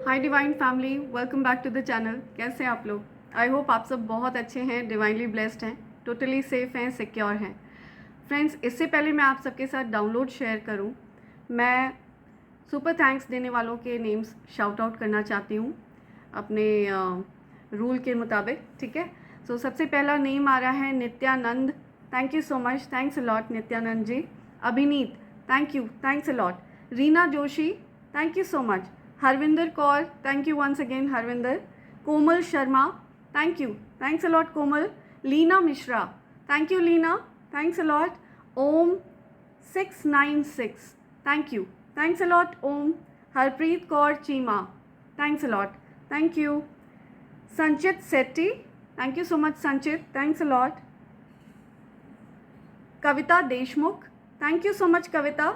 Hi divine family, welcome back to the channel. कैसे हैं आप लोग? आई होप आप सब बहुत अच्छे हैं, डिवाइनली ब्लेस्ड हैं, टोटली सेफ हैं, सिक्योर हैं। फ्रेंड्स, इससे पहले मैं आप सबके साथ डाउनलोड शेयर करूं, मैं सुपर थैंक्स देने वालों के नेम्स शाउट आउट करना चाहती हूं अपने रूल के मुताबिक। ठीक है, सो सबसे पहला नेम आ रहा है Nityanand. Thank you so much, thanks a lot Nityanand ji. Abhineet, thank you, thanks a lot. Reena Joshi, thank you so much. Harvinder Kaur, thank you once again Harvinder. Komal Sharma, thank you, thanks a lot Komal. Leena Mishra, thank you Leena, thanks a lot. Om 696, thank you, thanks a lot Om. Harpreet Kaur Cheema, thanks a lot, thank you. Sanchit Setty, thank you so much Sanchit, thanks a lot. Kavita Deshmukh, thank you so much Kavita,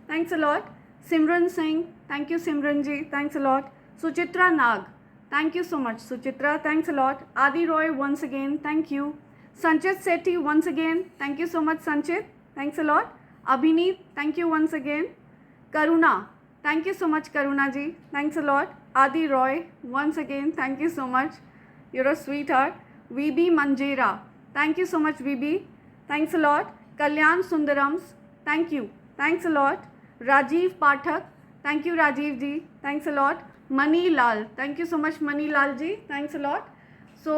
thanks a lot. Simran Singh, thank you Simran ji, thanks a lot. Suchitra Nag, thank you so much Suchitra, thanks a lot. Adi Roy once again, thank you. Sanchit Setty once again, thank you so much Sanchit, thanks a lot. Abhineet, thank you once again. Karuna, thank you so much Karuna ji, thanks a lot. Adi Roy once again, thank you so much, you're a sweetheart. VB Manjera, thank you so much VB, thanks a lot. Kalyan Sundarams, thank you, thanks a lot. Rajiv Pathak, thank you Rajiv ji, thanks a lot. Mani Lal, thank you so much Mani Lal ji, thanks a lot. So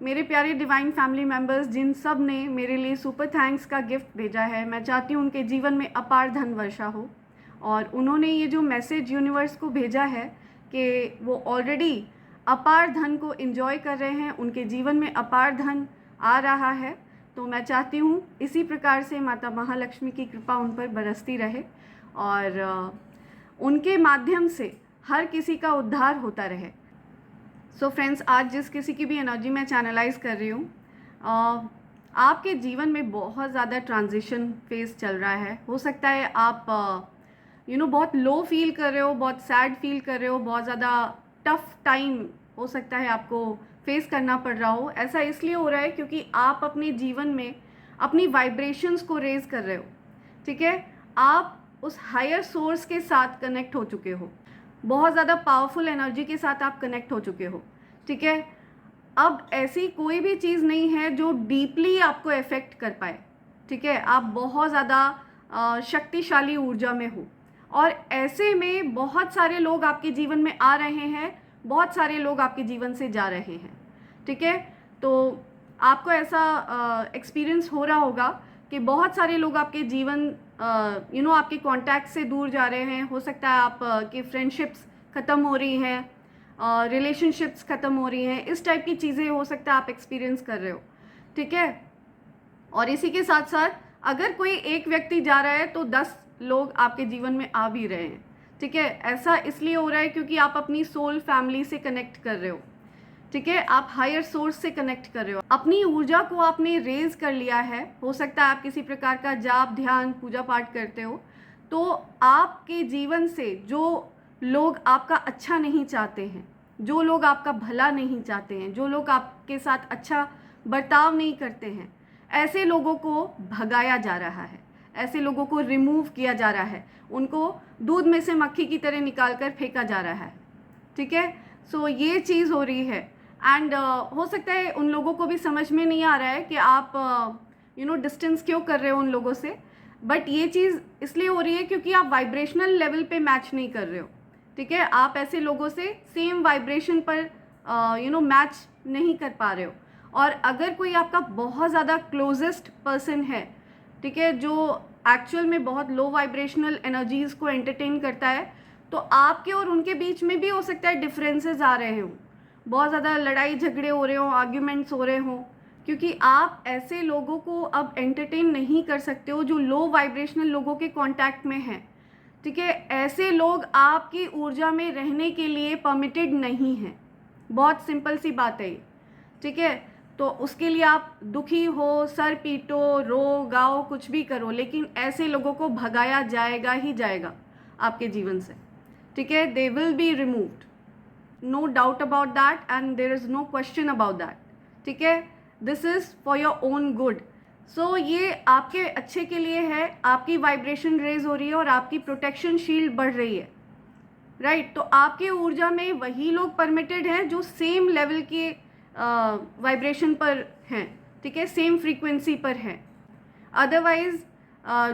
मेरे प्यारे divine family members जिन सब ने मेरे लिए super thanks का gift भेजा है, मैं चाहती हूँ उनके जीवन में अपार धन वर्षा हो। और उन्होंने ये जो मैसेज यूनिवर्स को भेजा है कि वो ऑलरेडी अपार धन को एंजॉय कर रहे हैं, उनके जीवन में अपार धन आ रहा है, तो मैं चाहती हूँ इसी प्रकार से माता महालक्ष्मी की कृपा उन पर बरसती रहे और उनके माध्यम से हर किसी का उद्धार होता रहे। सो फ्रेंड्स, आज जिस किसी की भी एनर्जी मैं चैनलाइज कर रही हूँ, आपके जीवन में बहुत ज़्यादा ट्रांजिशन फेज चल रहा है। हो सकता है आप बहुत लो फील कर रहे हो, बहुत सैड फील कर रहे हो, बहुत ज़्यादा टफ टाइम हो सकता है आपको फेस करना पड़ रहा हो। ऐसा इसलिए हो रहा है क्योंकि आप अपने जीवन में अपनी वाइब्रेशंस को रेज कर रहे हो। ठीक है, आप उस हायर सोर्स के साथ कनेक्ट हो चुके हो, बहुत ज़्यादा पावरफुल एनर्जी के साथ आप कनेक्ट हो चुके हो। ठीक है, अब ऐसी कोई भी चीज़ नहीं है जो डीपली आपको इफेक्ट कर पाए। ठीक है, आप बहुत ज़्यादा शक्तिशाली ऊर्जा में हो और ऐसे में बहुत सारे लोग आपके जीवन में आ रहे हैं, बहुत सारे लोग आपके जीवन से जा रहे हैं। ठीक है, तो आपको ऐसा एक्सपीरियंस हो रहा होगा कि बहुत सारे लोग आपके जीवन आपके कॉन्टैक्ट से दूर जा रहे हैं। हो सकता है आप की फ्रेंडशिप्स ख़त्म हो रही हैं, रिलेशनशिप्स ख़त्म हो रही हैं, इस टाइप की चीज़ें हो सकता है आप एक्सपीरियंस कर रहे हो। ठीक है, और इसी के साथ साथ अगर कोई एक व्यक्ति जा रहा है तो 10 लोग आपके जीवन में आ भी रहे हैं। ठीक है, ऐसा इसलिए हो रहा है क्योंकि आप अपनी सोल फैमिली से कनेक्ट कर रहे हो। ठीक है, आप हायर सोर्स से कनेक्ट कर रहे हो, अपनी ऊर्जा को आपने रेज कर लिया है। हो सकता है आप किसी प्रकार का जाप ध्यान पूजा पाठ करते हो, तो आपके जीवन से जो लोग आपका अच्छा नहीं चाहते हैं, जो लोग आपका भला नहीं चाहते हैं, जो लोग आपके साथ अच्छा बर्ताव नहीं करते हैं, ऐसे लोगों को भगाया जा रहा है, ऐसे लोगों को रिमूव किया जा रहा है, उनको दूध में से मक्खी की तरह निकाल कर फेंका जा रहा है। ठीक है, सो ये चीज़ हो रही है एंड हो सकता है उन लोगों को भी समझ में नहीं आ रहा है कि आप डिस्टेंस क्यों कर रहे हो उन लोगों से, बट ये चीज़ इसलिए हो रही है क्योंकि आप वाइब्रेशनल लेवल पे मैच नहीं कर रहे हो। ठीक है, आप ऐसे लोगों से सेम वाइब्रेशन पर मैच नहीं कर पा रहे हो। और अगर कोई आपका बहुत ज़्यादा क्लोजेस्ट पर्सन है, ठीक है, जो एक्चुअल में बहुत लो वाइब्रेशनल एनर्जीज़ को एंटरटेन करता है, तो आपके और उनके बीच में भी हो सकता है डिफरेंसेस आ रहे हों, बहुत ज़्यादा लड़ाई झगड़े हो रहे हों, आर्ग्यूमेंट्स हो रहे हों, क्योंकि आप ऐसे लोगों को अब एंटरटेन नहीं कर सकते हो जो लो वाइब्रेशनल लोगों के कांटेक्ट में हैं। ठीक है, ऐसे लोग आपकी ऊर्जा में रहने के लिए परमिटेड नहीं हैं। बहुत सिंपल सी बात है ये। ठीक है, तो उसके लिए आप दुखी हो, सर पीटो, रो गाओ, कुछ भी करो, लेकिन ऐसे लोगों को भगाया जाएगा ही जाएगा आपके जीवन से। ठीक है, they will be removed, no doubt about that and there is no question about that. ठीक है, this is for your own good. So ये आपके अच्छे के लिए है, आपकी वाइब्रेशन रेज हो रही है और आपकी प्रोटेक्शन शील्ड बढ़ रही है। राइट। तो आपके ऊर्जा में वही लोग परमिटेड हैं जो सेम लेवल के वाइब्रेशन पर हैं, ठीक है, सेम फ्रीक्वेंसी पर हैं। अदरवाइज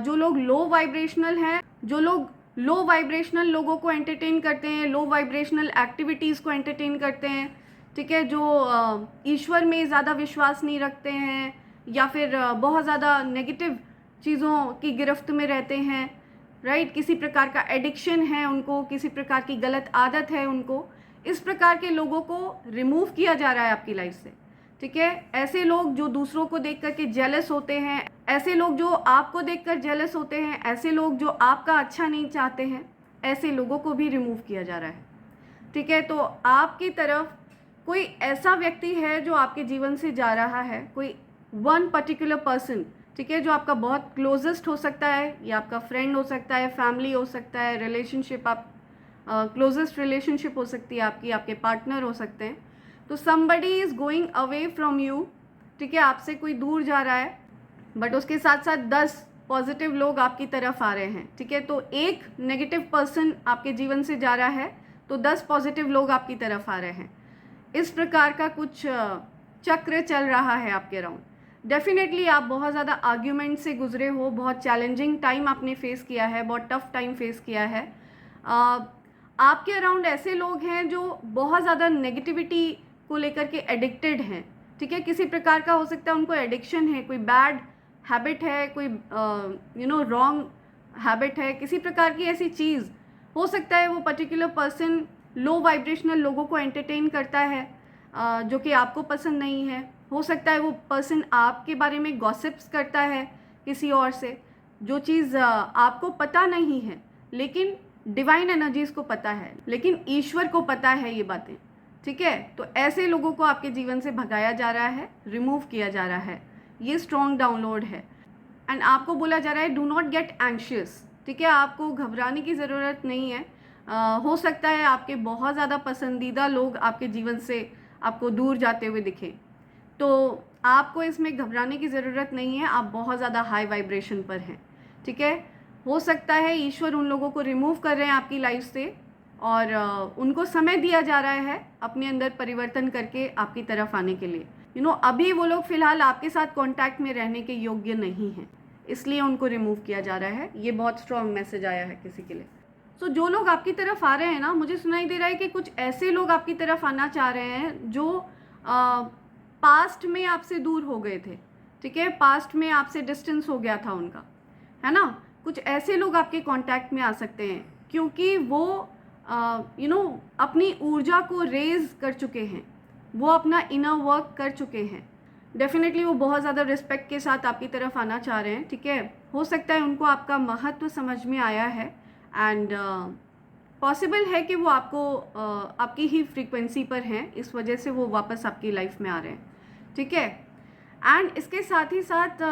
जो लोग लो वाइब्रेशनल हैं, जो लोग लो वाइब्रेशनल लोगों को एंटरटेन करते हैं, लो वाइब्रेशनल एक्टिविटीज़ को एंटरटेन करते हैं, ठीक है, जो ईश्वर में ज़्यादा विश्वास नहीं रखते हैं या फिर बहुत ज़्यादा नेगेटिव चीज़ों की गिरफ्त में रहते हैं, राइट, किसी प्रकार का एडिक्शन है उनको, किसी प्रकार की गलत आदत है उनको, इस प्रकार के लोगों को रिमूव किया जा रहा है आपकी लाइफ से, ठीक है। ऐसे लोग जो दूसरों को देख करके जेलस होते हैं, ऐसे लोग जो आपको देखकर जेलस होते हैं, ऐसे लोग जो आपका अच्छा नहीं चाहते हैं, ऐसे लोगों को भी रिमूव किया जा रहा है, ठीक है। तो आपकी तरफ कोई ऐसा व्यक्ति है जो आपके जीवन से जा रहा है, कोई वन पर्टिकुलर पर्सन, ठीक है, जो आपका बहुत क्लोजेस्ट हो सकता है, या आपका फ्रेंड हो सकता है, फैमिली हो सकता है, रिलेशनशिप, आप क्लोजेस्ट रिलेशनशिप हो सकती है आपकी, आपके पार्टनर हो सकते हैं। तो somebody is going away from you, ठीक है, आपसे कोई दूर जा रहा है, बट उसके साथ साथ 10 पॉजिटिव लोग आपकी तरफ आ रहे हैं, ठीक है। तो एक नेगेटिव पर्सन आपके जीवन से जा रहा है तो 10 पॉजिटिव लोग आपकी तरफ आ रहे हैं। इस प्रकार का कुछ चक्र चल रहा है आपके अराउंड। डेफिनेटली आप बहुत ज़्यादा आर्ग्यूमेंट से गुजरे हो, बहुत चैलेंजिंग टाइम आपने फेस किया है, बहुत टफ टाइम फेस किया है। आपके अराउंड ऐसे लोग हैं जो बहुत ज़्यादा नेगेटिविटी को लेकर के एडिक्टेड हैं, ठीक है, किसी प्रकार का हो सकता है उनको एडिक्शन है, कोई बैड हैबिट है, कोई रॉन्ग हैबिट है, किसी प्रकार की ऐसी चीज़ हो सकता है। वो पर्टिकुलर पर्सन लो वाइब्रेशनल लोगों को एंटरटेन करता है जो कि आपको पसंद नहीं है। हो सकता है वो पर्सन आपके बारे में गॉसिप्स करता है किसी और से, जो चीज़ आपको पता नहीं है, लेकिन डिवाइन एनर्जीज़ को पता है, लेकिन ईश्वर को पता है ये बातें, ठीक है। तो ऐसे लोगों को आपके जीवन से भगाया जा रहा है, रिमूव किया जा रहा है। ये स्ट्रॉन्ग डाउनलोड है। एंड आपको बोला जा रहा है डू नॉट गेट एंशियस, ठीक है, आपको घबराने की ज़रूरत नहीं है। हो सकता है आपके बहुत ज़्यादा पसंदीदा लोग आपके जीवन से आपको दूर जाते हुए दिखें, तो आपको इसमें घबराने की ज़रूरत नहीं है। आप बहुत ज़्यादा हाई वाइब्रेशन पर हैं, ठीक है। हो सकता है ईश्वर उन लोगों को रिमूव कर रहे हैं आपकी लाइफ से, और उनको समय दिया जा रहा है अपने अंदर परिवर्तन करके आपकी तरफ आने के लिए। अभी वो लोग फ़िलहाल आपके साथ कांटेक्ट में रहने के योग्य नहीं हैं, इसलिए उनको रिमूव किया जा रहा है। ये बहुत स्ट्रॉन्ग मैसेज आया है किसी के लिए। सो जो लोग आपकी तरफ आ रहे हैं ना, मुझे सुनाई दे रहा है कि कुछ ऐसे लोग आपकी तरफ आना चाह रहे हैं जो पास्ट में आपसे दूर हो गए थे, ठीक है, पास्ट में आपसे डिस्टेंस हो गया था उनका, है ना। कुछ ऐसे लोग आपके कांटेक्ट में आ सकते हैं क्योंकि वो अपनी ऊर्जा को रेज कर चुके हैं, वो अपना इनर वर्क कर चुके हैं। डेफिनेटली वो बहुत ज़्यादा रिस्पेक्ट के साथ आपकी तरफ आना चाह रहे हैं, ठीक है। हो सकता है उनको आपका महत्व समझ में आया है, एंड पॉसिबल है कि वो आपकी ही फ्रीक्वेंसी पर हैं, इस वजह से वो वापस आपकी लाइफ में आ रहे हैं, ठीक है। एंड इसके साथ ही साथ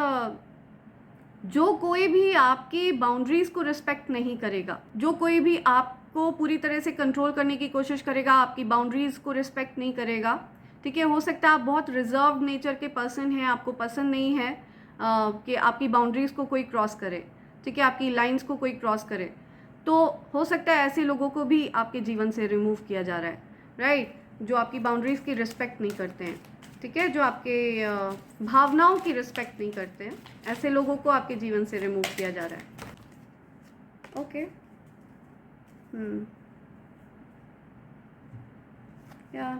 जो कोई भी आपकी बाउंड्रीज़ को रिस्पेक्ट नहीं करेगा, जो कोई भी आपको पूरी तरह से कंट्रोल करने की कोशिश करेगा, आपकी बाउंड्रीज़ को रिस्पेक्ट नहीं करेगा, ठीक है। हो सकता है आप बहुत रिजर्व नेचर के पर्सन हैं, आपको पसंद नहीं है कि आपकी बाउंड्रीज़ को कोई क्रॉस करे, ठीक है, आपकी लाइंस को कोई क्रॉस करे। तो हो सकता है ऐसे लोगों को भी आपके जीवन से रिमूव किया जा रहा है, राइट, जो आपकी बाउंड्रीज़ की रिस्पेक्ट नहीं करते हैं, ठीक है, जो आपके भावनाओं की रिस्पेक्ट नहीं करते हैं, ऐसे लोगों को आपके जीवन से रिमूव किया जा रहा है। ओके, या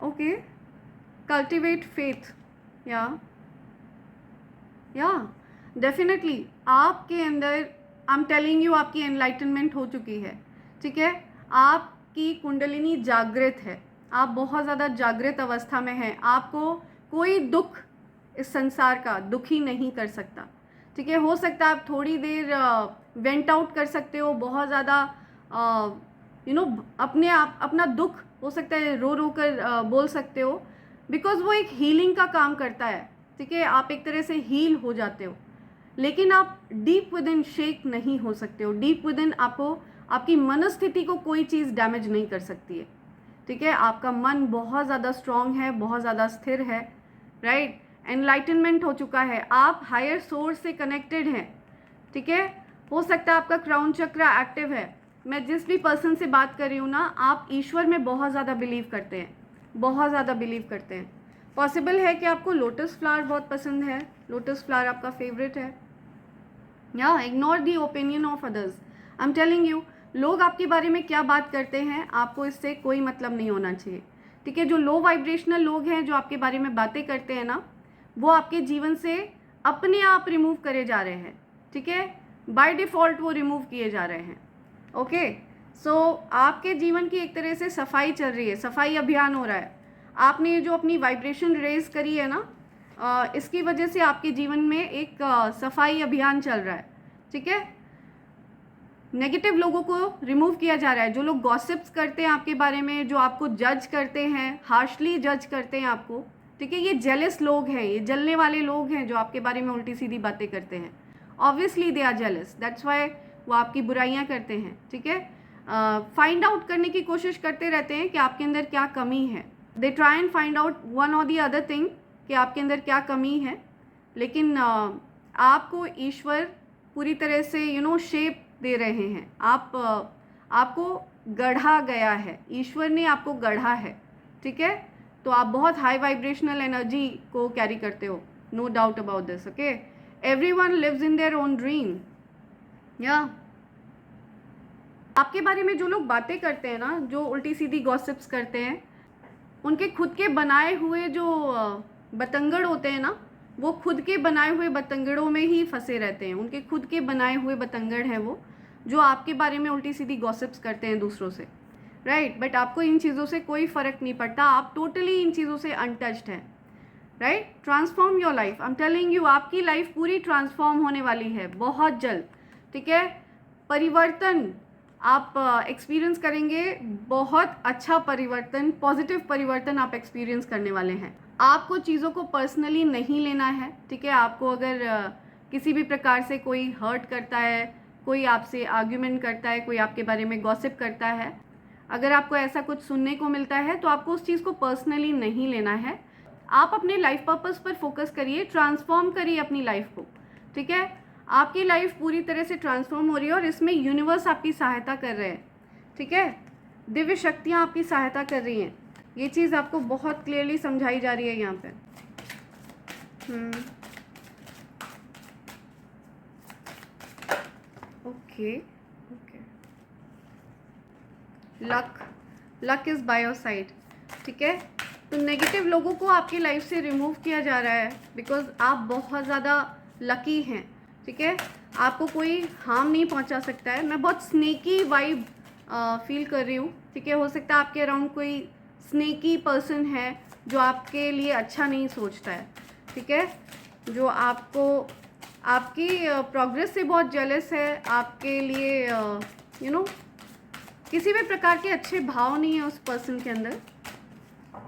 ओके, कल्टिवेट फेथ, या डेफिनेटली आपके अंदर, आई एम टेलिंग यू, आपकी एनलाइटनमेंट हो चुकी है, ठीक है, आपकी कुंडलिनी जागृत है, आप बहुत ज़्यादा जागृत अवस्था में हैं, आपको कोई दुख इस संसार का दुखी नहीं कर सकता, ठीक है। हो सकता है आप थोड़ी देर वेंट आउट कर सकते हो, बहुत ज़्यादा अपने आप अपना दुख हो सकता है रो रो कर बोल सकते हो, बिकॉज वो एक हीलिंग का काम करता है, ठीक है, आप एक तरह से हील हो जाते हो, लेकिन आप डीप विद इन शेक नहीं हो सकते हो। डीप विद इन आपकी मनस्थिति को कोई चीज़ डैमेज नहीं कर सकती है, ठीक है। आपका मन बहुत ज़्यादा स्ट्रॉन्ग है, बहुत ज़्यादा स्थिर है, राइट, एनलाइटनमेंट हो चुका है, आप हायर सोर्स से कनेक्टेड हैं, ठीक है। हो सकता है आपका क्राउन चक्र एक्टिव है, मैं जिस भी पर्सन से बात कर रही हूँ ना, आप ईश्वर में बहुत ज़्यादा बिलीव करते हैं, बहुत ज़्यादा बिलीव करते हैं। पॉसिबल है कि आपको लोटस फ्लावर बहुत पसंद है, लोटस फ्लावर आपका फेवरेट है। या ignore the opinion of others. I am telling you, लोग आपके बारे में क्या बात करते हैं आपको इससे कोई मतलब नहीं होना चाहिए, ठीक है। जो लो वाइब्रेशनल लोग हैं जो आपके बारे में बातें करते हैं ना, वो आपके जीवन से अपने आप रिमूव करे जा रहे हैं, ठीक है। बाय डिफ़ॉल्ट वो रिमूव किए जा रहे हैं। ओके, सो आपके जीवन की एक तरह से सफाई चल रही है, सफाई अभियान हो रहा है। आपने जो अपनी वाइब्रेशन रेज करी है ना, इसकी वजह से आपके जीवन में एक सफाई अभियान चल रहा है, ठीक है। नेगेटिव लोगों को रिमूव किया जा रहा है। जो लोग गॉसिप्स करते हैं आपके बारे में, जो आपको जज करते हैं, हार्शली जज करते हैं आपको, ठीक है, ये जेलस लोग हैं, ये जलने वाले लोग हैं जो आपके बारे में उल्टी सीधी बातें करते हैं। Obviously they are jealous, that's why वो आपकी बुराइयां करते हैं, ठीक है। फाइंड आउट करने की कोशिश करते रहते हैं कि आपके अंदर क्या कमी है। They try and find out one और दी अदर थिंग कि आपके अंदर क्या कमी है, लेकिन आपको ईश्वर पूरी तरह से शेप दे रहे हैं। आपको गढ़ा गया है, ईश्वर ने आपको गढ़ा है, ठीक है। तो आप बहुत हाई वाइब्रेशनल एनर्जी को कैरी करते हो, no doubt about this. Okay, everyone lives in their own dream. या आपके बारे में जो लोग बातें करते हैं ना, जो उल्टी सीधी गॉसिप्स करते हैं, उनके खुद के बनाए हुए जो बतंगड़ होते हैं ना, वो खुद के बनाए हुए बतंगड़ों में ही फंसे रहते हैं। उनके खुद के बनाए हुए बतंगड़ हैं वो, जो आपके बारे में उल्टी सीधी गॉसिप्स करते हैं दूसरों से, राइट। बट आपको इन चीज़ों से कोई फ़र्क नहीं पड़ता, आप टोटली इन चीज़ों से अनटच्ड हैं, right. Transform your life, I am telling you, आपकी लाइफ पूरी ट्रांसफॉर्म होने वाली है बहुत जल्द, ठीक है। परिवर्तन आप एक्सपीरियंस करेंगे, बहुत अच्छा परिवर्तन, पॉजिटिव परिवर्तन आप एक्सपीरियंस करने वाले हैं। आपको चीज़ों को पर्सनली नहीं लेना है, ठीक है। आपको अगर किसी भी प्रकार से कोई हर्ट करता है, कोई आपसे आर्ग्यूमेंट करता है, कोई आपके बारे में गॉसिप करता है, अगर आपको ऐसा कुछ सुनने को मिलता है तो आपको उस चीज़ को पर्सनली नहीं लेना है। आप अपने लाइफ पर्पस पर फोकस करिए, ट्रांसफॉर्म करिए अपनी लाइफ को, ठीक है। आपकी लाइफ पूरी तरह से ट्रांसफॉर्म हो रही है और इसमें यूनिवर्स आपकी सहायता कर रहे हैं, ठीक है। दिव्य शक्तियाँ आपकी सहायता कर रही हैं। ये चीज़ आपको बहुत क्लियरली समझाई जा रही है यहाँ पे। Okay okay, luck is by your side, ठीक है। तो नेगेटिव लोगों को आपकी लाइफ से रिमूव किया जा रहा है बिकॉज आप बहुत ज़्यादा लकी हैं, ठीक है। आपको कोई हार्म नहीं पहुंचा सकता है। मैं बहुत स्नेकी वाइब फील कर रही हूँ, ठीक है। हो सकता है आपके अराउंड कोई स्नेकी पर्सन है जो आपके लिए अच्छा नहीं सोचता है, ठीक है, जो आपको आपकी प्रोग्रेस से बहुत जेलस है, आपके लिए किसी भी प्रकार के अच्छे भाव नहीं है उस पर्सन के अंदर।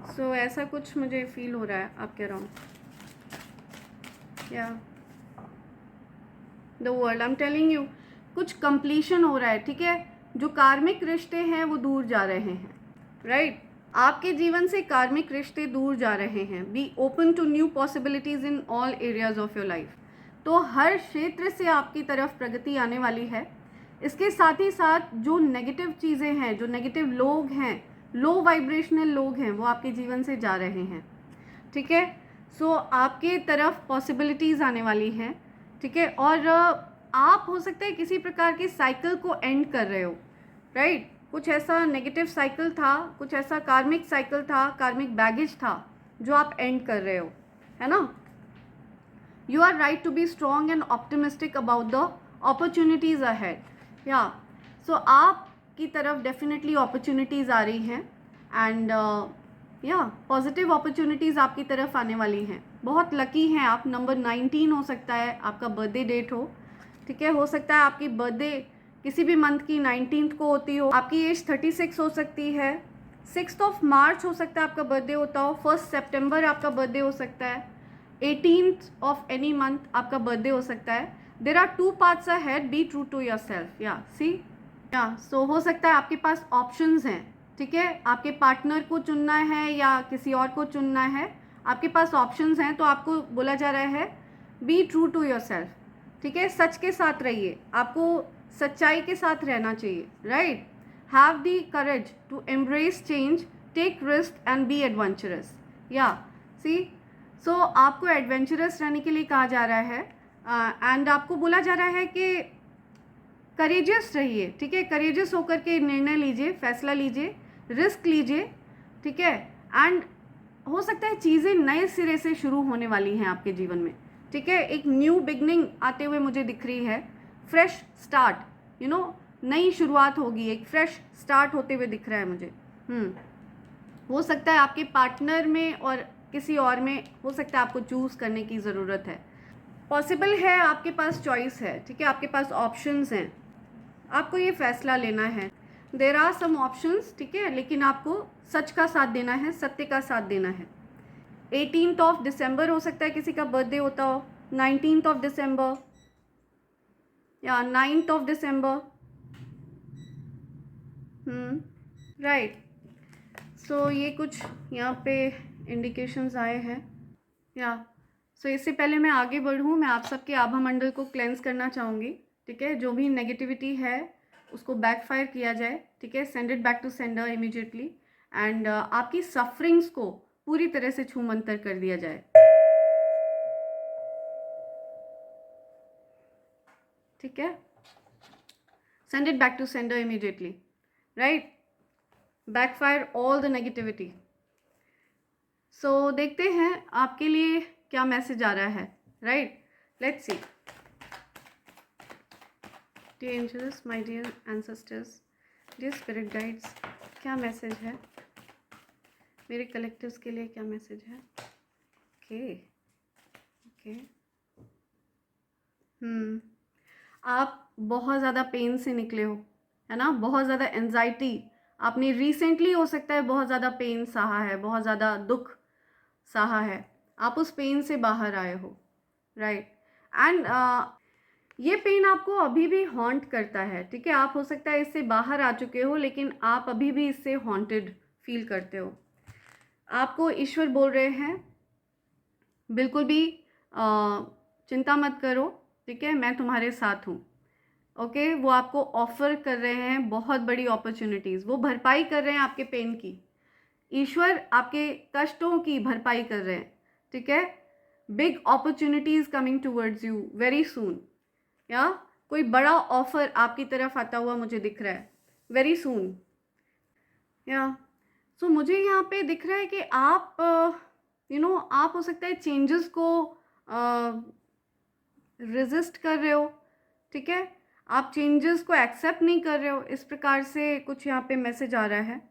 सो ऐसा कुछ मुझे फील हो रहा है आपके अराउंड। या the world, I am telling you, कुछ कंप्लीशन हो रहा है, ठीक है। जो कार्मिक रिश्ते हैं वो दूर जा रहे हैं, राइट। आपके जीवन से कार्मिक रिश्ते दूर जा रहे हैं। Be open to new possibilities in all areas of your life. तो हर क्षेत्र से आपकी तरफ प्रगति आने वाली है। इसके साथ ही साथ जो नेगेटिव चीज़ें हैं, जो नेगेटिव लोग हैं, लो वाइब्रेशनल लोग हैं, वो आपके जीवन से जा रहे हैं, ठीक है। सो आपके तरफ पॉसिबिलिटीज़ आने वाली हैं, ठीक है। और आप हो सकता है किसी प्रकार के साइकिल को एंड कर रहे हो, राइट। कुछ ऐसा नेगेटिव साइकिल था, कुछ ऐसा कार्मिक साइकिल था, कार्मिक बैगेज था जो आप एंड कर रहे हो, है ना। You are right to be strong and optimistic about the opportunities ahead. या सो आपकी तरफ डेफिनेटली अपॉर्चुनिटीज़ आ रही हैं एंड या पॉजिटिव अपॉर्चुनिटीज़ आपकी तरफ आने वाली हैं। बहुत लकी हैं आप। नंबर 19 हो सकता है आपका बर्थडे डेट हो, ठीक है। हो सकता है आपकी बर्थडे किसी भी मंथ की 19th को होती हो। आपकी एज 36 हो सकती है। 6 मार्च हो सकता है आपका बर्थडे होता हो। 1 सितंबर आपका बर्थडे हो सकता है। 18th ऑफ एनी मंथ आपका बर्थडे हो सकता है। There are 2 paths ahead, be true to yourself. या सी, या सो हो सकता है आपके पास ऑप्शंस हैं, ठीक है। आपके पार्टनर को चुनना है या किसी और को चुनना है, आपके पास ऑप्शंस हैं। तो आपको बोला जा रहा है be true to yourself, ठीक है। सच के साथ रहिए। आपको सच्चाई के साथ रहना चाहिए, right. Have the courage to embrace change, take risk and be adventurous. या सी, सो आपको एडवेंचरस रहने के लिए कहा जा रहा है एंड आपको बोला जा रहा है कि करेजियस रहिए, ठीक है। करेजियस होकर के निर्णय लीजिए, फैसला लीजिए, रिस्क लीजिए, ठीक है। एंड हो सकता है चीज़ें नए सिरे से शुरू होने वाली हैं आपके जीवन में, ठीक है। एक न्यू बिगनिंग आते हुए मुझे दिख रही है, फ्रेश स्टार्ट, यू नो, नई शुरुआत होगी, एक फ्रेश स्टार्ट होते हुए दिख रहा है मुझे। हो सकता है आपके पार्टनर में और किसी और में, हो सकता है आपको चूज़ करने की ज़रूरत है। पॉसिबल है, आपके पास चॉइस है, ठीक है, आपके पास ऑप्शंस हैं, आपको ये फैसला लेना है। देयर आर सम ऑप्शंस, ठीक है, लेकिन आपको सच का साथ देना है, सत्य का साथ देना है। 18th ऑफ दिसंबर हो सकता है किसी का बर्थडे होता हो, 19th ऑफ दिसंबर या 9th ऑफ दिसंबर, राइट। सो ये कुछ यहाँ पे इंडिकेशंस आए हैं। या सो इससे पहले मैं आगे बढ़ूँ, मैं आप सबके आभा मंडल को क्लेंस करना चाहूँगी, ठीक है। जो भी नेगेटिविटी है उसको बैकफायर किया जाए, ठीक है, send it back to sender immediately. And आपकी सफरिंग्स को पूरी तरह से छू मंतर कर दिया जाए, ठीक है। Send it back to sender immediately, right. Backfire all the negativity. So देखते हैं आपके लिए क्या मैसेज आ रहा है, right. Let's see. Dear angels, my dear ancestors, dear spirit guides, क्या मैसेज है मेरे कलेक्टिव्स के लिए, क्या मैसेज है? ओके ओके आप बहुत ज़्यादा पेन से निकले हो, है ना, बहुत ज़्यादा एंजाइटी आपने रिसेंटली, हो सकता है बहुत ज़्यादा पेन सहा है, बहुत ज़्यादा दुख सहा है, आप उस पेन से बाहर आए हो, राइट। एंड ये पेन आपको अभी भी हॉन्ट करता है, ठीक है। आप हो सकता है इससे बाहर आ चुके हो, लेकिन आप अभी भी इससे हॉन्टेड फील करते हो। आपको ईश्वर बोल रहे हैं बिल्कुल भी चिंता मत करो, ठीक है, मैं तुम्हारे साथ हूँ, ओके। वो आपको ऑफर कर रहे हैं बहुत बड़ी अपॉर्चुनिटीज़, वो भरपाई कर रहे हैं आपके पेन की, ईश्वर आपके कष्टों की भरपाई कर रहे हैं, ठीक है। Big opportunities coming towards you very soon, या कोई बड़ा ऑफर आपकी तरफ आता हुआ मुझे दिख रहा है वेरी सून, या सो मुझे यहाँ पे दिख रहा है कि आप आप हो सकता है चेंजेस को रेजिस्ट कर रहे हो, ठीक है, आप चेंजेस को एक्सेप्ट नहीं कर रहे हो, इस प्रकार से कुछ यहाँ पे मैसेज आ रहा है।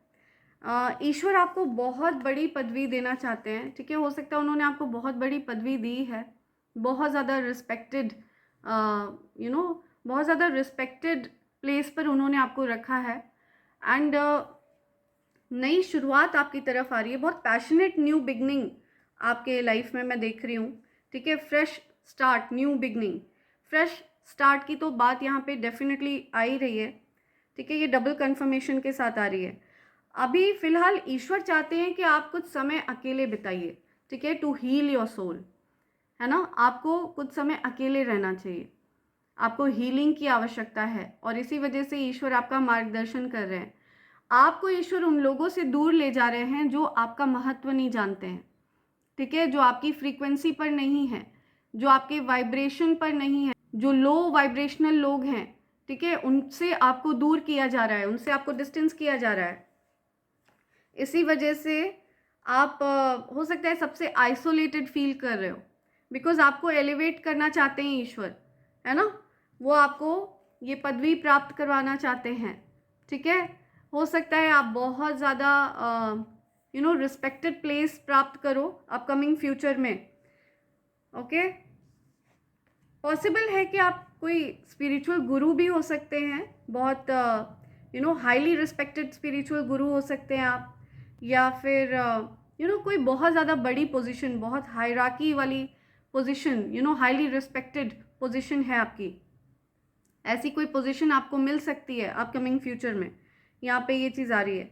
ईश्वर आपको बहुत बड़ी पदवी देना चाहते हैं, ठीक है। हो सकता है उन्होंने आपको बहुत बड़ी पदवी दी है, बहुत ज़्यादा रिस्पेक्टेड बहुत ज़्यादा रिस्पेक्टेड प्लेस पर उन्होंने आपको रखा है। एंड नई शुरुआत आपकी तरफ आ रही है, बहुत पैशनेट न्यू बिगनिंग आपके लाइफ में मैं देख रही हूँ, ठीक है। Fresh start, new beginning, fresh start की तो बात यहाँ पे डेफिनेटली आ ही रही है, ठीक है। ये डबल कंफर्मेशन के साथ आ रही है। अभी फ़िलहाल ईश्वर चाहते हैं कि आप कुछ समय अकेले बिताइए, ठीक है, टू हील योर सोल, है ना। आपको कुछ समय अकेले रहना चाहिए, आपको हीलिंग की आवश्यकता है, और इसी वजह से ईश्वर आपका मार्गदर्शन कर रहे हैं। आपको ईश्वर उन लोगों से दूर ले जा रहे हैं जो आपका महत्व नहीं जानते हैं, ठीक है, जो आपकी फ्रीक्वेंसी पर नहीं है, जो आपके वाइब्रेशन पर नहीं है, जो लो वाइब्रेशनल लोग हैं, ठीक है, उनसे आपको दूर किया जा रहा है, उनसे आपको डिस्टेंस किया जा रहा है। इसी वजह से आप हो सकता है सबसे आइसोलेटेड फील कर रहे हो, बिकॉज आपको एलिवेट करना चाहते हैं ईश्वर, है ना, वो आपको ये पदवी प्राप्त करवाना चाहते हैं, ठीक है। हो सकता है आप बहुत ज़्यादा रिस्पेक्टेड प्लेस प्राप्त करो अपकमिंग फ्यूचर में, ओके। पॉसिबल है कि आप कोई स्पिरिचुअल गुरु भी हो सकते हैं, बहुत हाईली रिस्पेक्टेड स्पिरिचुअल गुरु हो सकते हैं आप, या फिर कोई बहुत ज़्यादा बड़ी पोजीशन, बहुत हायरार्की वाली पोजीशन, हाईली रिस्पेक्टेड पोजीशन है आपकी, ऐसी कोई पोजीशन आपको मिल सकती है अपकमिंग फ्यूचर में। यहाँ पे ये चीज़ आ रही है।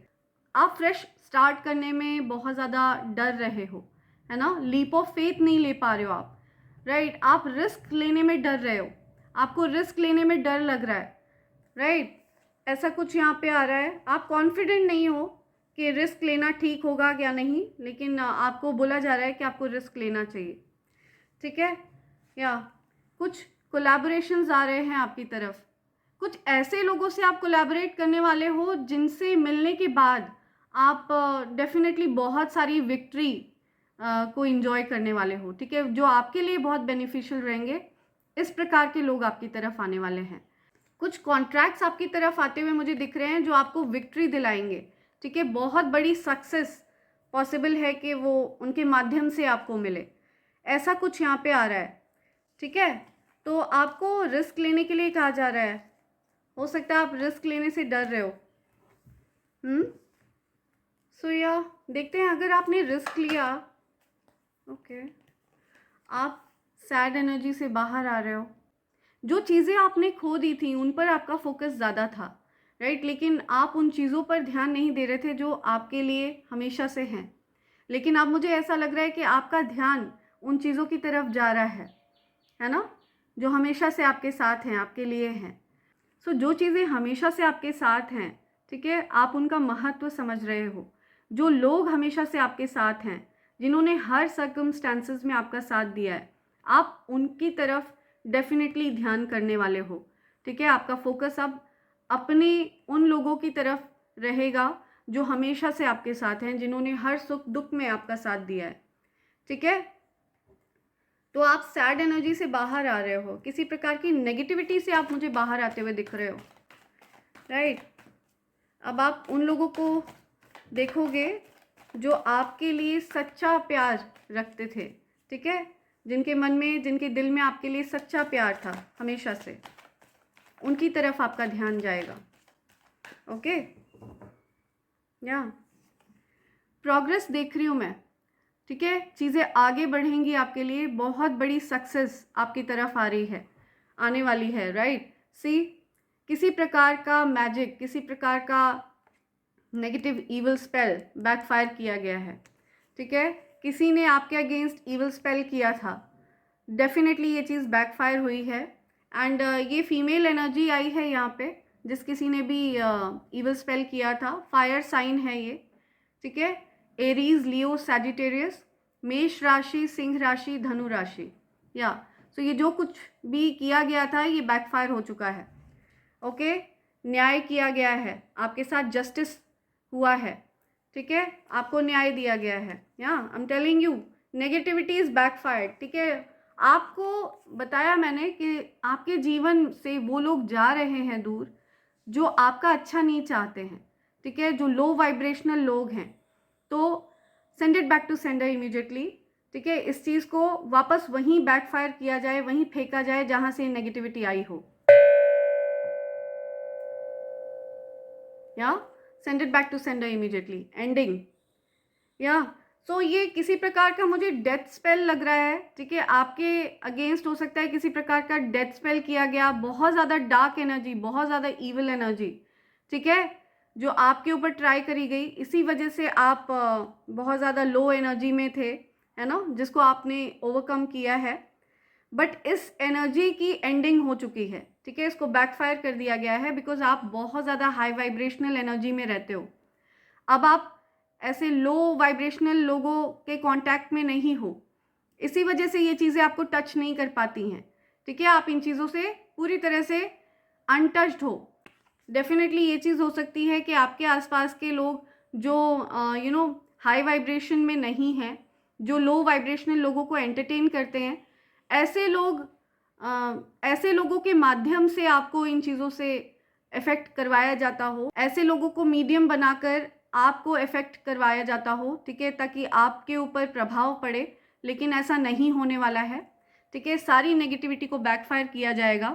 आप फ्रेश स्टार्ट करने में बहुत ज़्यादा डर रहे हो, है ना, लीप ऑफ फेथ नहीं ले पा रहे हो आप, राइट। आप रिस्क लेने में डर रहे हो, आपको रिस्क लेने में डर लग रहा है, राइट, ऐसा कुछ यहाँ पे आ रहा है। आप कॉन्फिडेंट नहीं हो कि रिस्क लेना ठीक होगा या नहीं, लेकिन आपको बोला जा रहा है कि आपको रिस्क लेना चाहिए, ठीक है। या कुछ कोलैबोरेशंस आ रहे हैं आपकी तरफ, कुछ ऐसे लोगों से आप कोलैबोरेट करने वाले हो जिनसे मिलने के बाद आप डेफिनेटली बहुत सारी विक्ट्री को एंजॉय करने वाले हो, ठीक है, जो आपके लिए बहुत बेनिफिशियल रहेंगे। इस प्रकार के लोग आपकी तरफ आने वाले हैं। कुछ कॉन्ट्रैक्ट्स आपकी तरफ आते हुए मुझे दिख रहे हैं जो आपको विक्ट्री दिलाएंगे, ठीक है, बहुत बड़ी सक्सेस पॉसिबल है कि वो उनके माध्यम से आपको मिले, ऐसा कुछ यहाँ पे आ रहा है, ठीक है। तो आपको रिस्क लेने के लिए कहा जा रहा है, हो सकता है आप रिस्क लेने से डर रहे हो। सो या देखते हैं, अगर आपने रिस्क लिया, ओके, आप सैड एनर्जी से बाहर आ रहे हो। जो चीज़ें आपने खो दी थी उन पर आपका फोकस ज़्यादा था, राइट, लेकिन आप उन चीज़ों पर ध्यान नहीं दे रहे थे जो आपके लिए हमेशा से हैं। लेकिन अब मुझे ऐसा लग रहा है कि आपका ध्यान उन चीज़ों की तरफ जा रहा है ना, जो हमेशा से आपके साथ हैं, आपके लिए हैं। सो जो चीज़ें हमेशा से आपके साथ हैं, ठीक है, आप उनका महत्व समझ रहे हो। जो लोग हमेशा से आपके साथ हैं, जिन्होंने हर सर्कमस्टांसेस में आपका साथ दिया है, आप उनकी तरफ डेफिनेटली ध्यान करने वाले हो, ठीक है। आपका फोकस अब अपने उन लोगों की तरफ रहेगा जो हमेशा से आपके साथ हैं, जिन्होंने हर सुख दुख में आपका साथ दिया है, ठीक है। तो आप सैड एनर्जी से बाहर आ रहे हो, किसी प्रकार की नेगेटिविटी से आप मुझे बाहर आते हुए दिख रहे हो, राइट। अब आप उन लोगों को देखोगे जो आपके लिए सच्चा प्यार रखते थे, ठीक है, जिनके मन में, जिनके दिल में आपके लिए सच्चा प्यार था हमेशा से, उनकी तरफ आपका ध्यान जाएगा, ओके। या प्रोग्रेस देख रही हूँ मैं, ठीक है, चीज़ें आगे बढ़ेंगी आपके लिए, बहुत बड़ी सक्सेस आपकी तरफ आ रही है, आने वाली है, राइट। सी, किसी प्रकार का मैजिक, किसी प्रकार का नेगेटिव ईवल स्पेल बैकफायर किया गया है, ठीक है, किसी ने आपके अगेंस्ट ईवल स्पेल किया था, डेफिनेटली ये चीज़ बैकफायर हुई है। एंड ये फीमेल एनर्जी आई है यहाँ पे, जिस किसी ने भी ईवल स्पेल किया था, फायर साइन है ये, ठीक है, एरीज, लियो, सैजिटेरियस, मेष राशि, सिंह राशि, धनु राशि। या सो ये जो कुछ भी किया गया था ये बैकफायर हो चुका है, ओके। न्याय किया गया है, आपके साथ जस्टिस हुआ है, ठीक है, आपको न्याय दिया गया है। या आई am telling you, negativity is backfired, ठीक है। आपको बताया मैंने कि आपके जीवन से वो लोग जा रहे हैं दूर जो आपका अच्छा नहीं चाहते हैं, ठीक है, जो लो वाइब्रेशनल लोग हैं। तो send it back to sender immediately, ठीक है, इस चीज़ को वापस वहीं बैकफायर किया जाए, वहीं फेंका जाए जहाँ से नेगेटिविटी आई हो। या send it back to sender immediately, ending. या सो ये किसी प्रकार का मुझे डेथ स्पेल लग रहा है, ठीक है, आपके अगेंस्ट हो सकता है किसी प्रकार का डेथ स्पेल किया गया, बहुत ज़्यादा डार्क एनर्जी, बहुत ज़्यादा ईविल एनर्जी, ठीक है, जो आपके ऊपर ट्राई करी गई, इसी वजह से आप बहुत ज़्यादा लो एनर्जी में थे, है ना, जिसको आपने ओवरकम किया है। बट इस एनर्जी की एंडिंग हो चुकी है, ठीक है, इसको बैकफायर कर दिया गया है, बिकॉज आप बहुत ज़्यादा हाई वाइब्रेशनल एनर्जी में रहते हो। अब आप ऐसे लो वाइब्रेशनल लोगों के कांटेक्ट में नहीं हो, इसी वजह से ये चीज़ें आपको टच नहीं कर पाती हैं, ठीक है, आप इन चीज़ों से पूरी तरह से अनटच्ड हो। डेफिनेटली ये चीज़ हो सकती है कि आपके आसपास के लोग जो हाई वाइब्रेशन में नहीं हैं, जो लो वाइब्रेशनल लोगों को एंटरटेन करते हैं, ऐसे लोगों के माध्यम से आपको इन चीज़ों से इफ़ेक्ट करवाया जाता हो, ऐसे लोगों को मीडियम बनाकर आपको इफ़ेक्ट करवाया जाता हो, ठीक है, ताकि आपके ऊपर प्रभाव पड़े, लेकिन ऐसा नहीं होने वाला है, ठीक है। सारी नेगेटिविटी को बैकफायर किया जाएगा,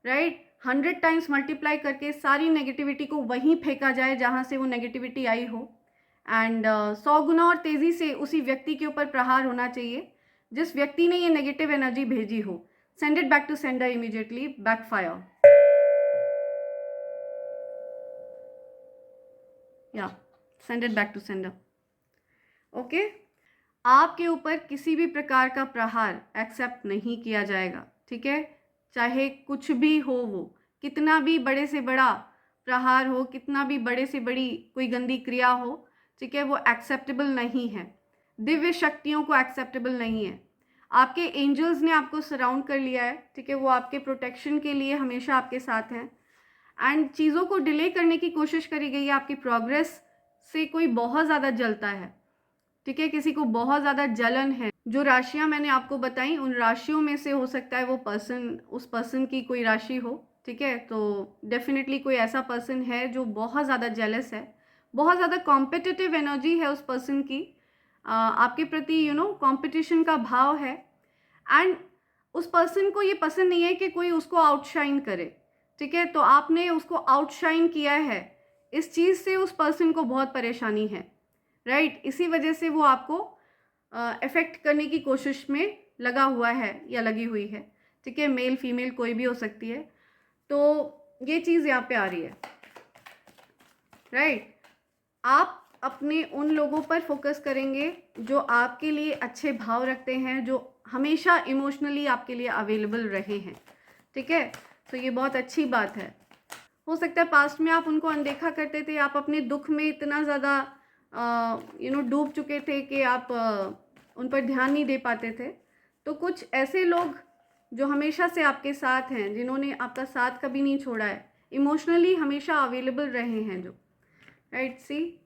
राइट, 100 टाइम्स मल्टीप्लाई करके सारी नेगेटिविटी को वहीं फेंका जाए जहाँ से वो नेगेटिविटी आई हो, एंड 100 गुना और तेज़ी से उसी व्यक्ति के ऊपर प्रहार होना चाहिए जिस व्यक्ति ने ये नेगेटिव एनर्जी भेजी हो। Send it back to sender immediately, backfire. या send it back to sender, okay. आपके ऊपर किसी भी प्रकार का प्रहार एक्सेप्ट नहीं किया जाएगा, ठीक है, चाहे कुछ भी हो वो, कितना भी बड़े से बड़ा प्रहार हो, कितना भी बड़े से बड़ी कोई गंदी क्रिया हो, ठीक है, वो एक्सेप्टेबल नहीं है। दिव्य शक्तियों को एक्सेप्टेबल नहीं है। आपके एंजल्स ने आपको सराउंड कर लिया है, ठीक है, वो आपके प्रोटेक्शन के लिए हमेशा आपके साथ हैं। एंड चीज़ों को डिले करने की कोशिश करी गई है। आपकी प्रोग्रेस से कोई बहुत ज़्यादा जलता है, ठीक है, किसी को बहुत ज़्यादा जलन है। जो राशियाँ मैंने आपको बताई, उन राशियों में से हो सकता है वो पर्सन, उस पर्सन की कोई राशि हो, ठीक है। तो डेफिनेटली कोई ऐसा पर्सन है जो बहुत ज़्यादा जेलस है, बहुत ज़्यादा कॉम्पिटिटिव एनर्जी है उस पर्सन की, आपके प्रति कंपटीशन का भाव है। एंड उस पर्सन को ये पसंद नहीं है कि कोई उसको आउटशाइन करे, ठीक है। तो आपने उसको आउटशाइन किया है, इस चीज़ से उस पर्सन को बहुत परेशानी है, राइट। इसी वजह से वो आपको अफेक्ट करने की कोशिश में लगा हुआ है या लगी हुई है, ठीक है। मेल फीमेल कोई भी हो सकती है। तो ये चीज़ यहाँ पे आ रही है, राइट। आप अपने उन लोगों पर फोकस करेंगे जो आपके लिए अच्छे भाव रखते हैं, जो हमेशा इमोशनली आपके लिए अवेलेबल रहे हैं, ठीक है। तो ये बहुत अच्छी बात है। हो सकता है पास्ट में आप उनको अनदेखा करते थे, आप अपने दुख में इतना ज़्यादा डूब चुके थे कि आप उन पर ध्यान नहीं दे पाते थे। तो कुछ ऐसे लोग जो हमेशा से आपके साथ हैं, जिन्होंने आपका साथ कभी नहीं छोड़ा है, इमोशनली हमेशा अवेलेबल रहे हैं, जो राइट। सी,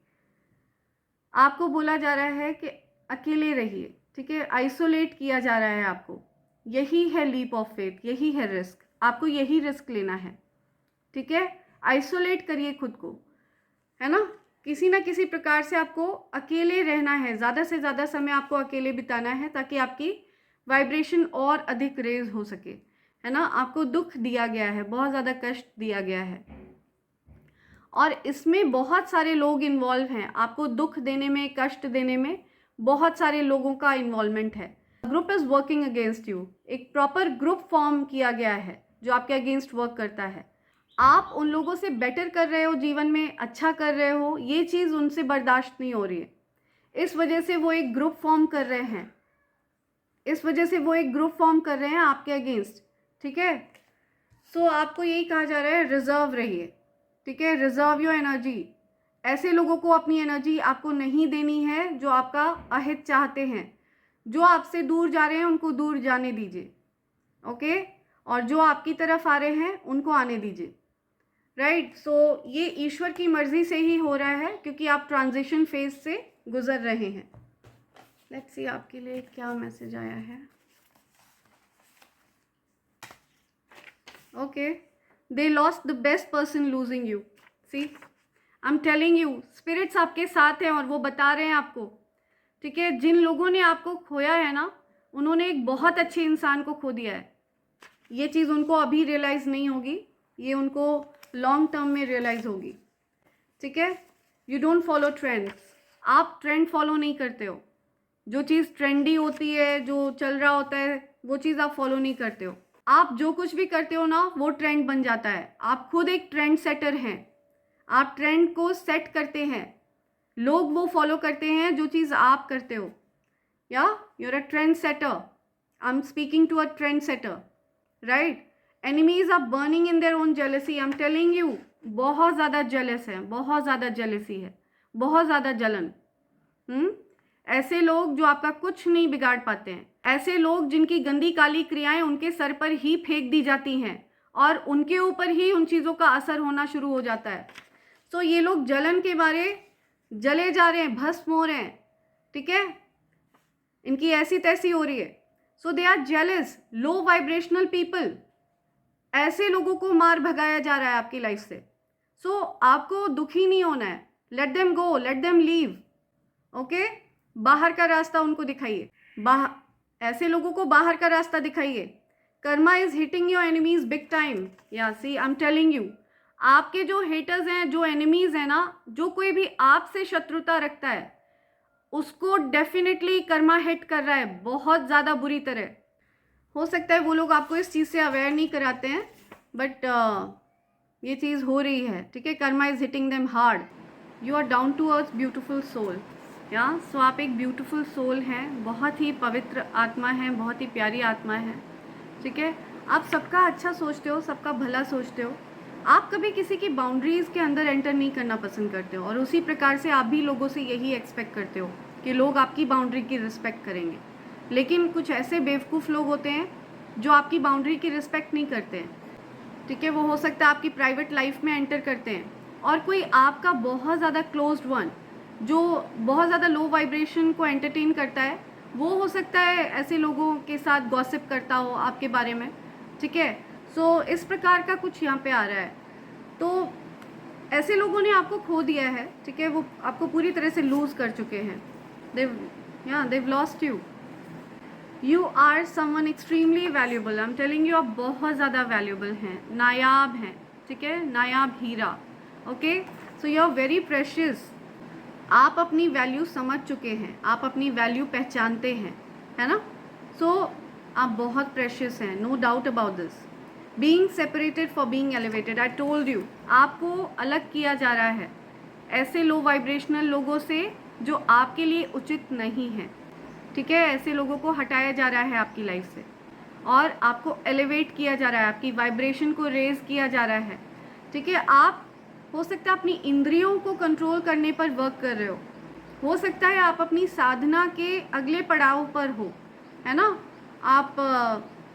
आपको बोला जा रहा है कि अकेले रहिए, ठीक है, आइसोलेट किया जा रहा है आपको। यही है लीप ऑफ फेथ, यही है रिस्क, आपको यही रिस्क लेना है, ठीक है। आइसोलेट करिए खुद को, है ना, किसी ना किसी प्रकार से आपको अकेले रहना है, ज़्यादा से ज़्यादा समय आपको अकेले बिताना है, ताकि आपकी वाइब्रेशन और अधिक रेज हो सके, है ना। आपको दुख दिया गया है, बहुत ज़्यादा कष्ट दिया गया है, और इसमें बहुत सारे लोग इन्वॉल्व हैं। आपको दुख देने में, कष्ट देने में बहुत सारे लोगों का इन्वॉल्वमेंट है। Group is working against you, एक प्रॉपर ग्रुप फॉर्म किया गया है जो आपके अगेंस्ट वर्क करता है। आप उन लोगों से बेटर कर रहे हो, जीवन में अच्छा कर रहे हो, ये चीज़ उनसे बर्दाश्त नहीं हो रही है। इस वजह से वो एक ग्रुप फॉर्म कर रहे हैं, इस वजह से वो एक ग्रुप फॉर्म कर रहे हैं आपके अगेंस्ट, ठीक है। सो आपको यही कहा जा रहा है, रिजर्व रहिए, ठीक है, रिजर्व योर एनर्जी। ऐसे लोगों को अपनी एनर्जी आपको नहीं देनी है जो आपका अहित चाहते हैं। जो आपसे दूर जा रहे हैं उनको दूर जाने दीजिए, ओके, और जो आपकी तरफ आ रहे हैं उनको आने दीजिए, राइट। सो ये ईश्वर की मर्जी से ही हो रहा है, क्योंकि आप ट्रांजिशन फेज से गुजर रहे हैं। लेट्स सी आपके लिए क्या मैसेज आया है। Okay, they lost the best person losing you. See, I am telling you, spirits आपके साथ हैं और वो बता रहे हैं आपको, ठीक है। जिन लोगों ने आपको खोया है ना, उन्होंने एक बहुत अच्छे इंसान को खो दिया है। ये चीज़ उनको अभी रियलाइज़ नहीं होगी, ये उनको लॉन्ग टर्म में रियलाइज़ होगी, ठीक है। यू डोंट फॉलो ट्रेंड्स, आप ट्रेंड फॉलो नहीं करते हो। जो चीज़ ट्रेंडी होती है, जो चल रहा होता है, वो चीज़ आप फॉलो नहीं करते हो। आप जो कुछ भी करते हो ना, वो ट्रेंड बन जाता है। आप खुद एक ट्रेंड सेटर हैं, आप ट्रेंड को सेट करते हैं, लोग वो फॉलो करते हैं जो चीज़ आप करते हो। या you are a trend setter, I am speaking to a trend setter, right. Enemies are burning in their own jealousy, I am telling you, बहुत ज़्यादा जेलस है, बहुत ज़्यादा जेलसी है, बहुत ज़्यादा जलन। ऐसे लोग जो आपका कुछ नहीं बिगाड़ पाते हैं, ऐसे लोग जिनकी गंदी काली क्रियाएं उनके सर पर ही फेंक दी जाती हैं और उनके ऊपर ही उन चीज़ों का असर होना शुरू हो जाता है। तो ये लोग जलन के मारे जले जा रहे हैं, भस्म हो रहे हैं, ठीक है, इनकी ऐसी तैसी हो रही है। So they are jealous, low vibrational people, ऐसे लोगों को मार भगाया जा रहा है आपकी लाइफ से। सो आपको दुखी नहीं होना है, let them go, let them leave, okay. बाहर का रास्ता उनको दिखाइए, ऐसे लोगों को बाहर का रास्ता दिखाइए। Karma is hitting your enemies big time. या see, I am telling you, आपके जो हेटर्स हैं, जो एनिमीज हैं ना, जो कोई भी आपसे शत्रुता रखता है, उसको डेफिनेटली कर्मा हिट कर रहा है बहुत ज़्यादा बुरी तरह। हो सकता है वो लोग आपको इस चीज़ से अवेयर नहीं कराते हैं, बट ये चीज़ हो रही है, ठीक है। Karma is hitting them hard. You are down to earth beautiful soul. या सो आप एक ब्यूटीफुल सोल हैं, बहुत ही पवित्र आत्मा है, बहुत ही प्यारी आत्मा है, ठीक है। आप सबका अच्छा सोचते हो, सबका भला सोचते हो। आप कभी किसी की बाउंड्रीज़ के अंदर एंटर नहीं करना पसंद करते हो, और उसी प्रकार से आप भी लोगों से यही एक्सपेक्ट करते हो कि लोग आपकी बाउंड्री की रिस्पेक्ट करेंगे। लेकिन कुछ ऐसे बेवकूफ़ लोग होते हैं जो आपकी बाउंड्री की रिस्पेक्ट नहीं करते हैं, ठीक है। वो हो सकता है आपकी प्राइवेट लाइफ में एंटर करते हैं, और कोई आपका बहुत ज़्यादा क्लोज्ड वन जो बहुत ज़्यादा लो वाइब्रेशन को एंटरटेन करता है, वो हो सकता है ऐसे लोगों के साथ गॉसिप करता हो आपके बारे में, ठीक है। सो इस प्रकार का कुछ यहाँ पे आ रहा है। तो ऐसे लोगों ने आपको खो दिया है, ठीक है। वो आपको पूरी तरह से लूज़ कर चुके हैं। They've lost you. You are someone extremely valuable. I am telling you, आप बहुत ज़्यादा वैल्यूबल हैं, नायाब हैं, ठीक है, नायाब हीरा। Okay, so you are very precious. आप अपनी वैल्यू समझ चुके हैं, आप अपनी वैल्यू पहचानते हैं, है ना। सो आप बहुत प्रेशियस हैं, no doubt about this. Being separated for being elevated, I told you, आपको अलग किया जा रहा है ऐसे लो वाइब्रेशनल लोगों से जो आपके लिए उचित नहीं है, ठीक है। ऐसे लोगों को हटाया जा रहा है आपकी लाइफ से, और आपको एलिवेट किया जा रहा है, आपकी वाइब्रेशन को रेज किया जा रहा है, ठीक है। आप हो सकता है अपनी इंद्रियों को कंट्रोल करने पर वर्क कर रहे हो सकता है आप अपनी साधना के अगले पड़ाव पर हो, है ना। आप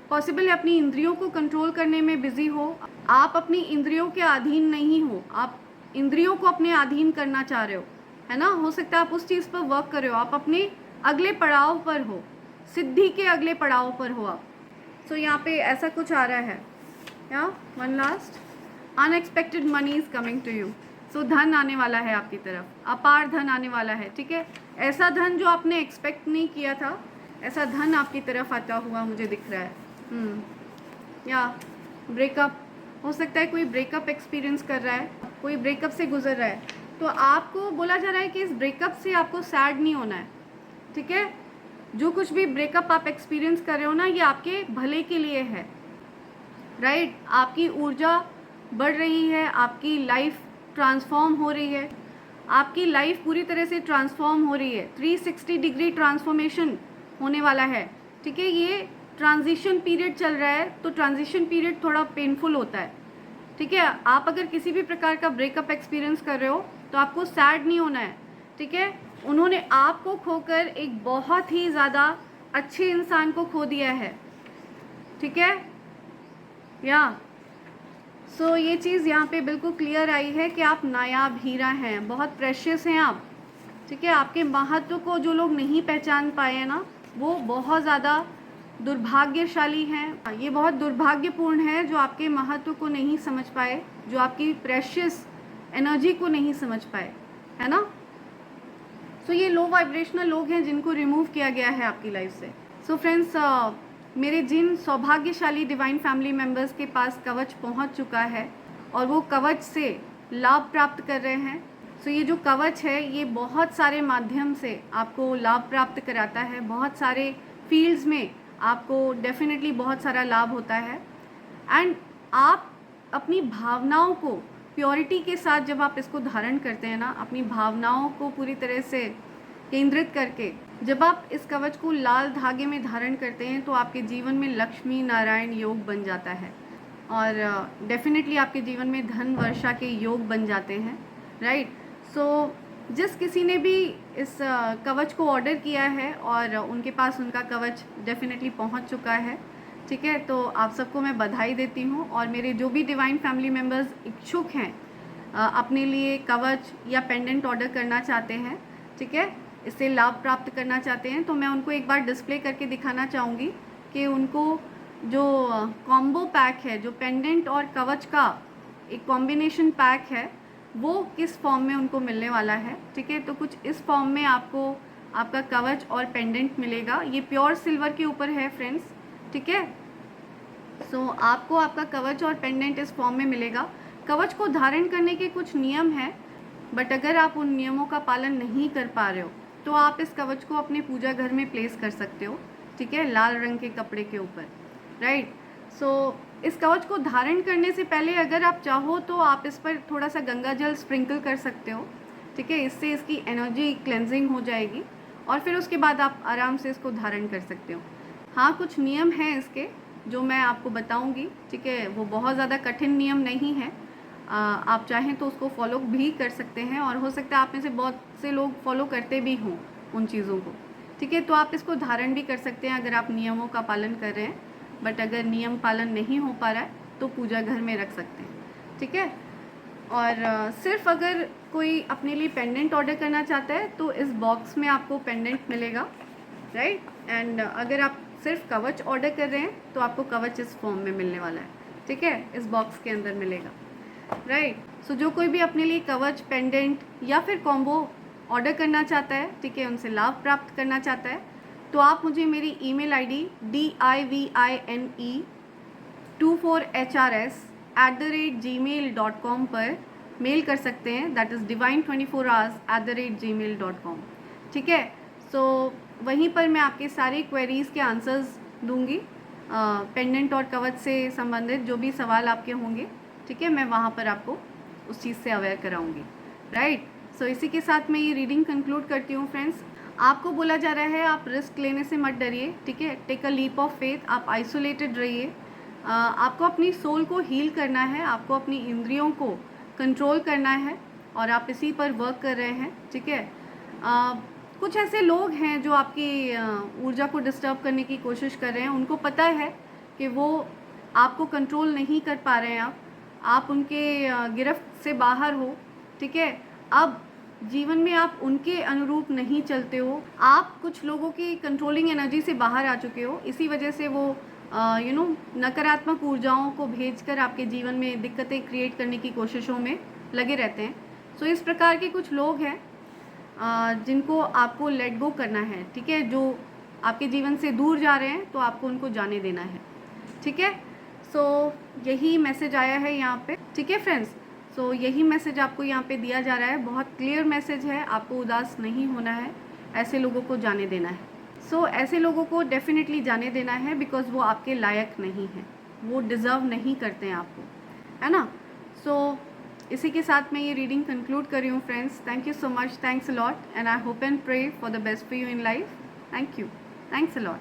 पॉसिबल है अपनी इंद्रियों को कंट्रोल करने में बिजी हो, आप अपनी इंद्रियों के अधीन नहीं हो, आप इंद्रियों को अपने अधीन करना चाह रहे हो, है ना। हो सकता है आप उस चीज़ पर वर्क कर रहे हो, आप अपने अगले पड़ाव पर हो, सिद्धि के अगले पड़ाव पर हो आप। सो यहाँ पे ऐसा कुछ आ रहा है। या one last, unexpected money is coming to you. सो धन आने वाला है आपकी तरफ, अपार धन आने वाला है, ठीक है। ऐसा धन जो आपने एक्सपेक्ट नहीं किया था, ऐसा धन आपकी तरफ आता हुआ मुझे दिख रहा है। या ब्रेकअप, हो सकता है कोई ब्रेकअप एक्सपीरियंस कर रहा है, कोई ब्रेकअप से गुजर रहा है, तो आपको बोला जा रहा है कि इस ब्रेकअप से आपको सैड नहीं होना है, ठीक है। जो कुछ भी ब्रेकअप आप एक्सपीरियंस कर रहे हो ना, ये आपके भले के लिए है, राइट। आपकी ऊर्जा बढ़ रही है, आपकी लाइफ ट्रांसफॉर्म हो रही है, आपकी लाइफ पूरी तरह से ट्रांसफॉर्म हो रही है। 360 डिग्री ट्रांसफॉर्मेशन होने वाला है, ठीक है। ये ट्रांजिशन पीरियड चल रहा है, तो ट्रांजिशन पीरियड थोड़ा पेनफुल होता है, ठीक है। आप अगर किसी भी प्रकार का ब्रेकअप एक्सपीरियंस कर रहे हो तो आपको सैड नहीं होना है, ठीक है। उन्होंने आपको खोकर एक बहुत ही ज़्यादा अच्छे इंसान को खो दिया है, ठीक है। या सो ये चीज़ यहाँ पे बिल्कुल क्लियर आई है कि आप नायाब हीरा हैं, बहुत प्रेशियस हैं आप, ठीक है। आपके महत्व को जो लोग नहीं पहचान पाए हैं ना, वो बहुत ज़्यादा दुर्भाग्यशाली हैं। ये बहुत दुर्भाग्यपूर्ण है जो आपके महत्व को नहीं समझ पाए, जो आपकी प्रेशियस एनर्जी को नहीं समझ पाए, है ना। सो ये लो वाइब्रेशनल लोग हैं जिनको रिमूव किया गया है आपकी लाइफ से। सो फ्रेंड्स, मेरे जिन सौभाग्यशाली डिवाइन फैमिली मेम्बर्स के पास कवच पहुंच चुका है और वो कवच से लाभ प्राप्त कर रहे हैं, सो ये जो कवच है ये बहुत सारे माध्यम से आपको लाभ प्राप्त कराता है, बहुत सारे फील्ड्स में आपको डेफिनेटली बहुत सारा लाभ होता है। एंड आप अपनी भावनाओं को प्योरिटी के साथ जब आप इसको धारण करते हैं ना, अपनी भावनाओं को पूरी तरह से केंद्रित करके जब आप इस कवच को लाल धागे में धारण करते हैं, तो आपके जीवन में लक्ष्मी नारायण योग बन जाता है, और डेफिनेटली आपके जीवन में धन वर्षा के योग बन जाते हैं, राइट। सो जिस किसी ने भी इस कवच को ऑर्डर किया है और उनके पास उनका कवच डेफिनेटली पहुंच चुका है, ठीक है, तो आप सबको मैं बधाई देती हूं। और मेरे जो भी डिवाइन फैमिली मेम्बर्स इच्छुक हैं अपने लिए कवच या पेंडेंट ऑर्डर करना चाहते हैं, ठीक है, इससे लाभ प्राप्त करना चाहते हैं, तो मैं उनको एक बार डिस्प्ले करके दिखाना चाहूँगी कि उनको जो कॉम्बो पैक है, जो पेंडेंट और कवच का एक कॉम्बिनेशन पैक है, वो किस फॉर्म में उनको मिलने वाला है, ठीक है। तो कुछ इस फॉर्म में आपको आपका कवच और पेंडेंट मिलेगा। ये प्योर सिल्वर के ऊपर है फ्रेंड्स, ठीक है। सो आपको आपका कवच और पेंडेंट इस फॉर्म में मिलेगा। कवच को धारण करने के कुछ नियम हैं, बट अगर आप उन नियमों का पालन नहीं कर पा रहे हो तो आप इस कवच को अपने पूजा घर में प्लेस कर सकते हो, ठीक है, लाल रंग के कपड़े के ऊपर, राइट। सो इस कवच को धारण करने से पहले अगर आप चाहो तो आप इस पर थोड़ा सा गंगा जल स्प्रिंकल कर सकते हो, ठीक है, इससे इसकी एनर्जी क्लेंजिंग हो जाएगी और फिर उसके बाद आप आराम से इसको धारण कर सकते हो। हाँ, कुछ नियम हैं इसके, जो मैं आपको बताऊंगी, ठीक है, वो बहुत ज़्यादा कठिन नियम नहीं है। आप चाहें तो उसको फॉलो भी कर सकते हैं और हो सकता है आप में से बहुत से लोग फॉलो करते भी हों उन चीज़ों को, ठीक है। तो आप इसको धारण भी कर सकते हैं अगर आप नियमों का पालन कर रहे हैं, बट अगर नियम पालन नहीं हो पा रहा है तो पूजा घर में रख सकते हैं, ठीक है। और सिर्फ अगर कोई अपने लिए पेंडेंट ऑर्डर करना चाहता है तो इस बॉक्स में आपको पेंडेंट मिलेगा, राइट। एंड अगर आप सिर्फ कवच ऑर्डर कर रहे हैं तो आपको कवच इस फॉर्म में मिलने वाला है, ठीक है, इस बॉक्स के अंदर मिलेगा, राइट। सो जो कोई भी अपने लिए कवच, पेंडेंट या फिर कॉम्बो ऑर्डर करना चाहता है, ठीक है, उनसे लाभ प्राप्त करना चाहता है, तो आप मुझे मेरी ईमेल आईडी divine24hrs@gmail.com पर मेल कर सकते हैं, दैट इज़ divine24hours@gmail.com, ठीक है। सो वहीं पर मैं आपके सारे क्वेरीज़ के आंसर्स दूंगी, पेंडेंट और कवच से संबंधित जो भी सवाल आपके होंगे, ठीक है, मैं वहाँ पर आपको उस चीज़ से अवेयर कराऊंगी, राइट। सो इसी के साथ मैं ये रीडिंग कंक्लूड करती हूँ फ्रेंड्स। आपको बोला जा रहा है आप रिस्क लेने से मत डरिए, ठीक है, take a leap of faith, आप आइसोलेटेड रहिए। आपको अपनी सोल को हील करना है, आपको अपनी इंद्रियों को कंट्रोल करना है और आप इसी पर वर्क कर रहे हैं, ठीक है। कुछ ऐसे लोग हैं जो आपकी ऊर्जा को डिस्टर्ब करने की कोशिश कर रहे हैं, उनको पता है कि वो आपको कंट्रोल नहीं कर पा रहे हैं, आप उनके गिरफ्त से बाहर हो, ठीक है। अब जीवन में आप उनके अनुरूप नहीं चलते हो, आप कुछ लोगों की कंट्रोलिंग एनर्जी से बाहर आ चुके हो, इसी वजह से वो नकारात्मक ऊर्जाओं को भेजकर आपके जीवन में दिक्कतें क्रिएट करने की कोशिशों में लगे रहते हैं। सो इस प्रकार के कुछ लोग हैं जिनको आपको लेट गो करना है, ठीक है, जो आपके जीवन से दूर जा रहे हैं तो आपको उनको जाने देना है, ठीक है। सो यही मैसेज आया है यहाँ पे, ठीक है फ्रेंड्स। सो यही मैसेज आपको यहाँ पे दिया जा रहा है, बहुत क्लियर मैसेज है, आपको उदास नहीं होना है, ऐसे लोगों को जाने देना है। सो ऐसे लोगों को डेफिनेटली जाने देना है, बिकॉज वो आपके लायक नहीं है, वो डिज़र्व नहीं करते हैं आपको, है ना। सो इसी के साथ मैं ये रीडिंग कंक्लूड कर रही हूँ friends. Thank you so much, thanks a lot, and I hope and pray for the best for you in life. Thank you, thanks a lot.